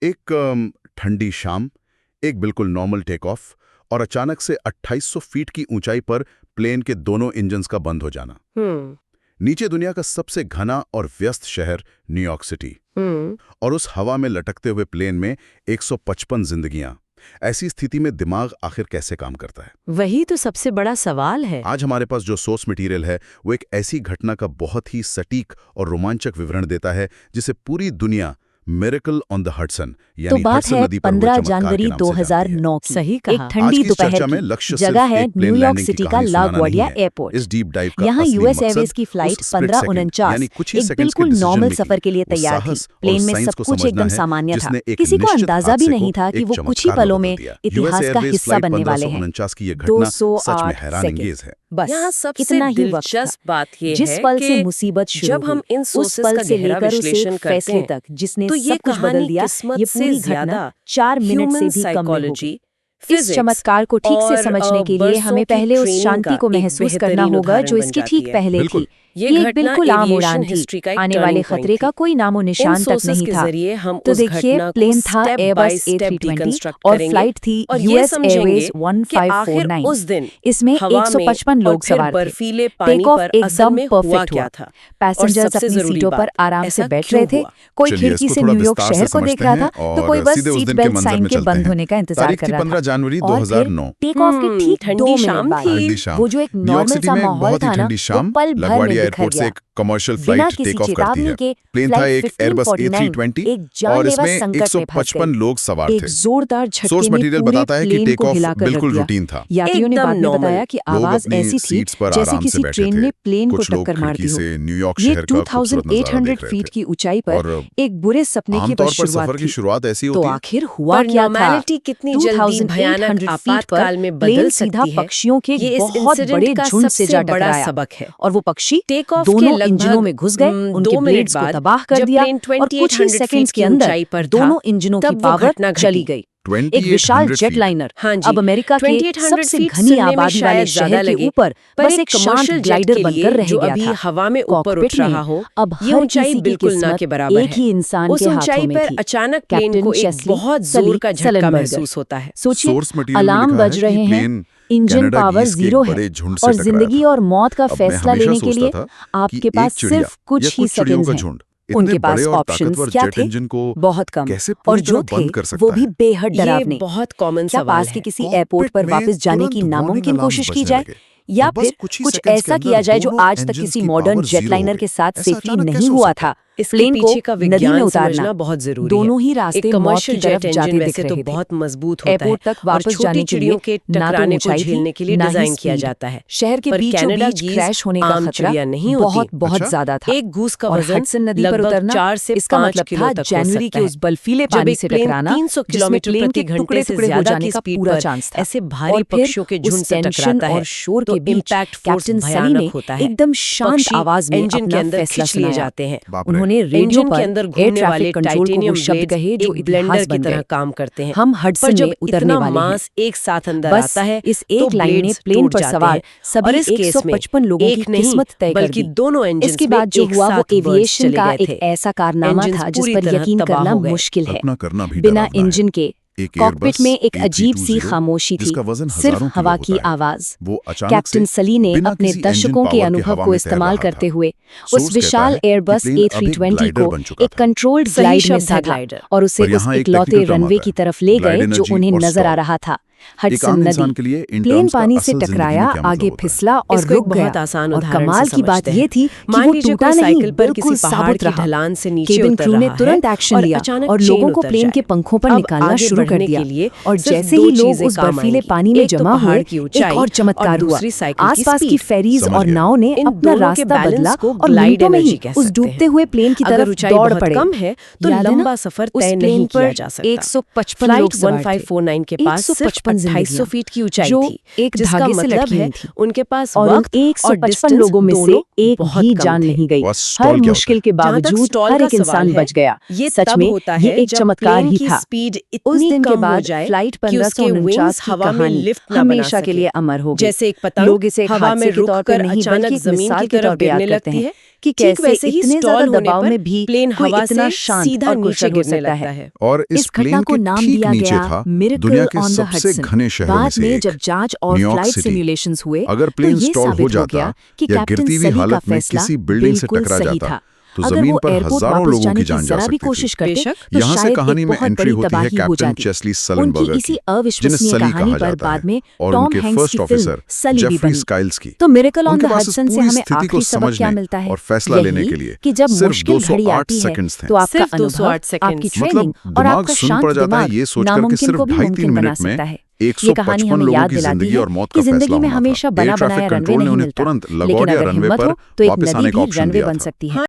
एक ठंडी शाम, एक बिल्कुल नॉर्मल टेक ऑफ और अचानक से 2800 फीट की ऊंचाई पर प्लेन के दोनों इंजन्स का बंद हो जाना। नीचे दुनिया का सबसे घना और व्यस्त शहर न्यूयॉर्क सिटी, और उस हवा में लटकते हुए प्लेन में 155 जिंदगियां। ऐसी स्थिति में दिमाग आखिर कैसे काम करता है? वही तो सबसे बड़ा सवाल है। आज हमारे पास जो सोर्स मटेरियल है वो एक ऐसी घटना का बहुत ही सटीक और रोमांचक विवरण देता है जिसे पूरी दुनिया मिरेकल ऑन द हडसन तो बात है 15 जनवरी 2009 की। सही कहा। एक ठंडी दोपहर की जगह है न्यूयॉर्क सिटी का लागवार्डिया एयरपोर्ट। यहाँ यूएस एयरवेज की फ्लाइट 1549 एक बिल्कुल नॉर्मल सफर के लिए तैयार थी। प्लेन में सब कुछ एकदम सामान्य था। किसी को अंदाजा भी नहीं था कि वो कुछ ही पलों में इतिहास का हिस्सा बनने वाले हैं। 208 सेकंड। बस यहाँ सबसे इतना ही वक्त दिलचस्प बात ये जिस है पल से कि मुसीबत शुरू जब हम हुई, इन उस सोर्सेस पल का से गहरा लेकर विश्लेषण उसे करते फैसले हैं तक जिसने तो ये सब कुछ कहानी बदल दिया, किस्मत ये से पूरी घटना ज्यादा 4 मिनट से भी कम में हो गई। इस चमत्कार को ठीक से समझने के लिए हमें पहले उस शांति को महसूस करना होगा जो इसके ठीक पहले थी। ये एक बिल्कुल आम उड़ान थी। आने वाले खतरे का कोई नामो निशान तक नहीं था। तो देखिए, प्लेन था एयरबस A320 और फ्लाइट थी यूएस एयरवेज 1549। इसमें 155 लोग सवार थे। टेक ऑफ एकदम परफेक्ट हुआ था। पैसेंजर्स अपनी सीटों पर आराम से बैठ रहे थे। कोई खिड़की से न्यूयॉर्क शहर को देख रहा था तो कोई बस सीट बेल्ट साइन के बंद होने का इंतजार कर रहा था। 15 जनवरी और 2009 टेक ऑफ के ठीक 2 मिनट बाद वो जो एक नॉर्मल सा माहौल था ना, वो पल भर में बिखर एयरपोर्ट से गया। एक कमर्शियल बिना फ्लाइट किसी टेक ऑफ करती चेतावनी है। के प्लेन था फ्लाइट एक एयरबस 1549 A320 एक और जानलेवा इसमें संकट में फंस 155 गई। लोग सवार एक थे। जोरदार झटके सोर्स ने मटेरियल पूरे बताता है कि प्लेन टेक को ऑफ हिलाकर रख बिल्कुल दिया। रूटीन था। यात्रियों ने एकदम बाद में normal। बताया कि लोग आवाज अपनी ऐसी थी सीट्स पर जैसे आराम से किसी बैठे ट्रेन थे। ने प्लेन को कुछ लोग टक्कर मार खिड़की दी हो। से न्यूयॉर्क ये शहर का खूबसूरत नजारा 2800 देख रहे फीट थे। की ऊंचाई पर और एक बुरे सपने की आमतौर बस पर शुरुआत सफर की थी। शुरुआत ऐसी तो होती है। आखिर हुआ क्या था? नॉर्मैलिटी कितनी जल्दी भयानक 2800 फीट आपातकाल पर में बदल प्लेन सीधा सकती है। पक्षियों के ये इस बहुत इंसिडेंट बड़े का झुंड से सबसे जा बड़ा टकराया सबक है। और वो पक्षी टेक ऑफ के दोनों लगभग इंजनों में घुस गए, 2 उनके मिनट ब्लेड्स को बाद तबाह कर जब दिया प्लेन और कुछ ही 2800 सेकंड्स फीट के की अंदर ऊंचाई पर था, दोनों इंजनों की तब वो पावर घटना चली घटी। गई। एक विशाल 2800 जेटलाइनर हाँ जी, अब अमेरिका के 2800 सबसे फीट घनी सुनने में आबादी वाले शायद शहर ज्यादा के लगे, ऊपर पर बस एक एक शांत कमर्शियल जेट ग्लाइडर के बनकर लिए रह जो गया अभी था। हवा में ऊपर कॉकपिट उठ रहा हो, अब ये हर ऊंचाई किसी की बिल्कुल ना किस्मत के बराबर एक है। ही इंसान उस के ऊंचाई हाथों में पर थी। अचानक प्लेन कैप्टन को एक शेस्ली बहुत सली जोर का झटका सलेनबर्गर। महसूस होता है। सोचिए, सोर्स मटेरियल में अलार्म लिखा बज है रहे कि हैं, प्लेन इंजन कनाडा पावर गीज के जीरो एक है बड़े झुंड से और टकराया जिंदगी था। और मौत का अब मैं फैसला हमेशा लेने के सोचता लिए था कि आपके एक पास चिड़िया सिर्फ कुछ या ही कुछ चिड़ियों सेकंड्स का हैं। झुंड उनके इतने पास बड़े और ऑप्शंस ताकतवर क्या जेट थे? इंजन को बहुत कम। कैसे और पूरी जो तरह बंद थे कर वो सकता भी है? बेहद ये डरावने। बहुत कॉमन क्या सवाल पास है। के किसी एयरपोर्ट पर वापस जाने की नामुमकिन कोशिश की जाए, या फिर कुछ ऐसा किया जाए जो आज तक किसी मॉडर्न जेटलाइनर के साथ सेफली नहीं हुआ था? इसके प्लेन को पीछे का नदी में विज्ञान उतारना समझना बहुत जरूरी है। दोनों ही रास्ते एक मौत की कमर्शियल तरफ जेट जाते इंजन दिख वैसे तो रहे थे। बहुत मजबूत होता है एयरपोर्ट तक और वापस छोटी जाने के चिड़ियों लिए के ना तो टकराने को ऊंचाई झेलने के लिए ना ही डिजाइन किया स्पीड। जाता है। शहर के पर बीचों कनाडा बीच गीज क्रैश होने का आम खतरा चिड़िया नहीं होती। बहुत ज्यादा था। एक गूस का और वजन हडसन नदी पर लगभग उतरना 4 से इसका 5 मतलब किलो था तक हो जनवरी सकता के है। उस बर्फीले जब पानी एक से प्लेन टकराना 300 जिसमें किलोमीटर प्लेन के प्रति घंटे टुकड़े से टुकड़े हो ज्यादा जाने की का स्पीड पूरा पर चांस था। ऐसे भारी और फिर पक्षियों के झुंड उस से टेंशन टकराता है और शोर तो के बीच इम्पैक्ट फोर्स कैप्टन सली ने भयानक होता है। एकदम शांत पक्षी आवाज में इंजन के अपना अंदर फैसला खींच लिए सुनाया। जाते हैं। उन्होंने रेडियो इंजन के पर अंदर एयर घूमने वाले ट्रैफिक कंट्रोल को वो टाइटेनियम शब्द ब्लेड्स कहे जो एक ब्लेंडर इतिहास की बन तरह गए। काम करते हैं। हम पर हडसन जब में उतरने इतना वाले हैं। मास एक साथ अंदर बस आता है इस तो एक लाइन ने ब्लेड्स प्लेन टूट पर जाते सवार हैं। सभी और इस केस में 155 लोगों की एक नहीं किस्मत तय कर बल्कि दी। दोनों इंजन्स इसके में बाद जो एक हुआ वो साथ burst एविएशन चले का गए एक थे। ऐसा कारनामा इंजन्स था जिस पूरी पर तरह यकीन तबाह करना हो गए। मुश्किल है। कल्पना करना भी बिना डरावना है। इंजन के एक कॉकपिट एयरबस में एक अजीब सी A320 खामोशी थी, जिसका वजन सिर्फ हजारों हवा किलो की होता है। आवाज। वो अचानक कैप्टन से सली ने बिना अपने किसी इंजन दशकों के पावर अनुभव हवा को में तैर इस्तेमाल रहा करते था। हुए सोर्स उस कहता विशाल है कि एयरबस प्लेन अभी A320 ग्लाइडर को बन चुका एक था। कंट्रोल्ड सही ग्लाइड में शब्द है साधा ग्लाइडर। और उसे पर उस यहाँ एक इकलौते technical term रनवे आता की है, तरफ ले गए glide जो energy उन्हें और नजर आ stall। रहा था। एक हडसन आम नदी इंसान के लिए इन प्लेन टर्म्स का पानी से असल जिंदगी में टकराया, क्या मतलब आगे होता है? फिसला और इसको एक रुक बहुत गया। आसान और उदाहरण कमाल से की बात समझते ये हैं। थी कि मान वो लीजिए टूटा कोई नहीं, साइकिल पर बिल्कुल किसी पहाड़ साबुत की रहा। ढलान से नीचे केबिन उतर क्रू ने रहा तुरंत है एक्शन और लिया अचानक और चेन लोगों को उतर प्लेन जाए। के पंखों पर अब निकालना आगे शुरू कर बढ़ने दिया। के लिए और सिर्फ जैसे दो ही लोग चीजें उस काम बर्फीले आएंगी। पानी में एक तो जमा पहाड़ हुए, की एक ऊंचाई और चमत्कार और हुआ। दूसरी साइकिल की आसपास की स्पीड। फेरीज समझ और गया। नाव ने इन अपना दोनों के रास्ता बैलेंस बदला को और ग्लाइड मिनटों में एनर्जी ही कह उस सकते हैं। डूबते हुए प्लेन की अगर तरफ ऊंचाई दौड़ बहुत पड़े। कम है तो याद है ना? लंबा सफर उस तय प्लेन नहीं पर किया जा सकता। 155 फ्लाइट लोग सवार थे। 1549 के पास सिर्फ 255 250 फीट की ऊंचाई जो थी, एक जिसका धागे से मतलब लटकी है हुई थी। उनके पास और उन वक्त और 155 डिस्टेंस लोगों में से दोनों एक बहुत भी कम जान थे। नहीं गई। और स्टॉल हर क्या होता मुश्किल के जहाँ तक बावजूद स्टॉल हर का एक इंसान सवाल है, बच गया। ये सच तब में होता ये है एक जब चमत्कार प्लेन ही की था। स्पीड उस इतनी दिन के कम हो बाद जाए फ्लाइट कि उसके 1549 विंग्स की हवा में कहानी लिफ्ट ना बना हमेशा के सके। लिए अमर हो गई। जैसे एक पतंग लोग इसे एक हवा में हादसे के तौर पर रुककर नहीं अचानक बल्कि एक जमीन मिसाल की के तरफ तौर पर याद गिरने करते लगती हैं है। कि ठीक कैसे वैसे ही इतने स्टॉल ज्यादा होने दबाव पर में भी प्लेन कोई हवा इतना से शांत सीधा और नीचे कुशल हो गिरने सकता लगता है। है। और इस इस घटना प्लेन को के नाम ठीक दिया नीचे गया था मिरेकल दुनिया के ऑन द सबसे हडसन। घने शहरों में बाद से में एक, जब जांच और न्यूयॉर्क फ्लाइट सिटी। सिमुलेशंस हुए अगर तो प्लेन ये स्टॉल साबित हो हो जाता गया कि या कैप्टन गिरती हुई सली का हालत में फैसला किसी बिल्डिंग से बिल्कुल टकरा सही जाता था। तो अगर जमीन वो पर एयरपोर्ट हजारों वापस लोगों जाने की की जान जा जरा भी सकती कोशिश थी। करते बेशक। तो यहाँ से शायद कहानी एक में बहुत एंट्री बड़ी होती है तबाही हो कैप्टन जाती। चेस्ली उनकी सलेनबर्गर इसी की, जिन्हें अविश्वसनीय सली कहानी कहा पर जाता बाद है, में और टॉम उनके हैंक्स फर्स्ट की ऑफिसर फिल्म सली भी जेफरी बनी। स्काइल्स की। तो मिरेकल ऑन उनके द पास इस हडसन से पूरी हमें स्थिति को आखिरी सबक क्या समझने मिलता है? और फैसला लेने के लिए कि जब सिर्फ मुश्किल घड़ी 208 आती है सेकंड्स थे। तो आपका सिर्फ अनुभव, 208 सेकंड्स। आपकी मतलब ट्रेनिंग और दिमाग आपका सुन शांत पड़ जाता है दिमाग ये सोचकर कि नामुमकिन सिर्फ को भी 2.5-3 मुमकिन बना मिनट में सकता है। ये कहानी 155 हमें लोगों याद की दिलाती जिंदगी है और मौत कि का फैसला जिंदगी में होना हमेशा था। बना एयर ट्रैफिक बनाया रनवे कंट्रोल ने नहीं उन्हें मिलता, तुरंत लेकिन लगोर्डिया अगर रनवे हिम्मत पर हो तो एक वापस नदी आने का भी ऑप्शन रनवे दिया बन था। सकती है।